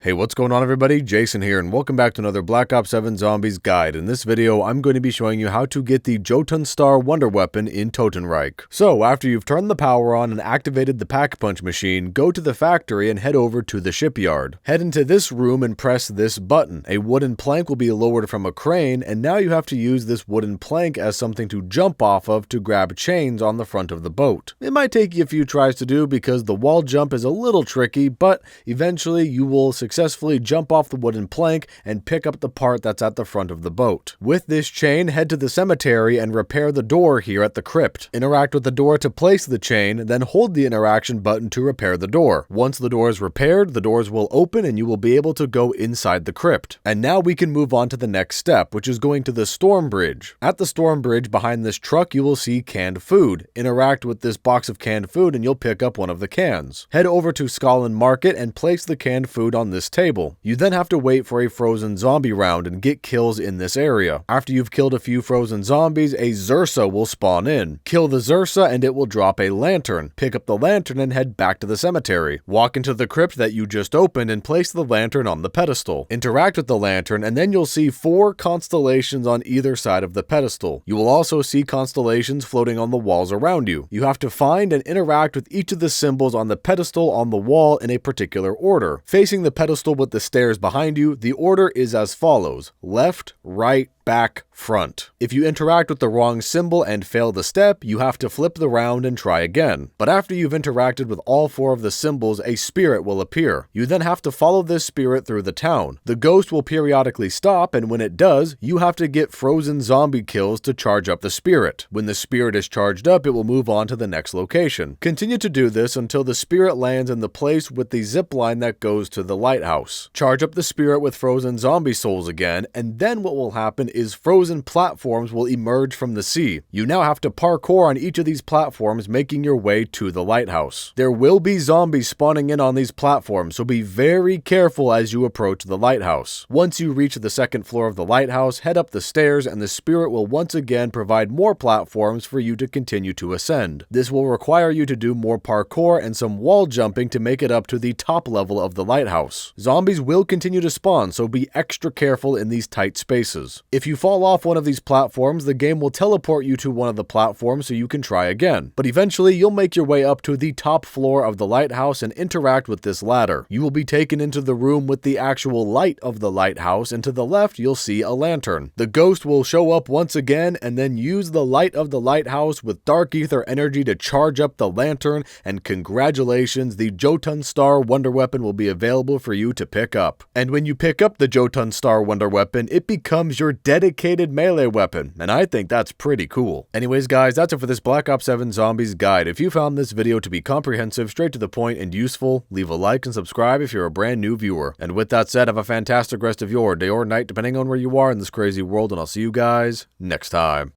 Hey, what's going on everybody? Jason here, and welcome back to another Black Ops 7 Zombies guide. In this video, I'm going to be showing you how to get the Jotunn Star wonder weapon in Totenreich. So, after you've turned the power on and activated the pack-punch machine, go to the factory and head over to the shipyard. Head into this room and press this button. A wooden plank will be lowered from a crane, and now you have to use this wooden plank as something to jump off of to grab chains on the front of the boat. It might take you a few tries to do because the wall jump is a little tricky, but eventually you will successfully jump off the wooden plank and pick up the part that's at the front of the boat. With this chain, head to the cemetery and repair the door here at the crypt. Interact with the door to place the chain, then hold the interaction button to repair the door. Once the door is repaired, the doors will open and you will be able to go inside the crypt. And now we can move on to the next step, which is going to the storm bridge. At the storm bridge behind this truck, you will see canned food. Interact with this box of canned food and you'll pick up one of the cans. Head over to Scotland Market and place the canned food on this table. You then have to wait for a frozen zombie round and get kills in this area. After you've killed a few frozen zombies, a Xursa will spawn in. Kill the Xursa and it will drop a lantern. Pick up the lantern and head back to the cemetery. Walk into the crypt that you just opened and place the lantern on the pedestal. Interact with the lantern and then you'll see 4 constellations on either side of the pedestal. You will also see constellations floating on the walls around you. You have to find and interact with each of the symbols on the pedestal on the wall in a particular order. Facing the pedestal with the stairs behind you, the order is as follows: left, right, back, front. If you interact with the wrong symbol and fail the step, you have to flip the round and try again. But after you've interacted with all 4 of the symbols, a spirit will appear. You then have to follow this spirit through the town. The ghost will periodically stop, and when it does, you have to get frozen zombie kills to charge up the spirit. When the spirit is charged up, it will move on to the next location. Continue to do this until the spirit lands in the place with the zip line that goes to the lighthouse. Charge up the spirit with frozen zombie souls again, and then what will happen is frozen platforms will emerge from the sea. You now have to parkour on each of these platforms, making your way to the lighthouse. There will be zombies spawning in on these platforms, so be very careful as you approach the lighthouse. Once you reach the 2nd floor of the lighthouse, head up the stairs and the spirit will once again provide more platforms for you to continue to ascend. This will require you to do more parkour and some wall jumping to make it up to the top level of the lighthouse. Zombies will continue to spawn, so be extra careful in these tight spaces. If you fall off one of these platforms, the game will teleport you to one of the platforms so you can try again. But eventually, you'll make your way up to the top floor of the lighthouse and interact with this ladder. You will be taken into the room with the actual light of the lighthouse, and to the left, you'll see a lantern. The ghost will show up once again and then use the light of the lighthouse with dark ether energy to charge up the lantern, and congratulations, the Jotunn Star wonder weapon will be available for you to pick up. And when you pick up the Jotunn Star wonder weapon, it becomes your dedicated melee weapon, and I think that's pretty cool. Anyways guys, that's it for this Black Ops 7 Zombies guide. If you found this video to be comprehensive, straight to the point, and useful, leave a like and subscribe if you're a brand new viewer. And with that said, have a fantastic rest of your day or night, depending on where you are in this crazy world, and I'll see you guys next time.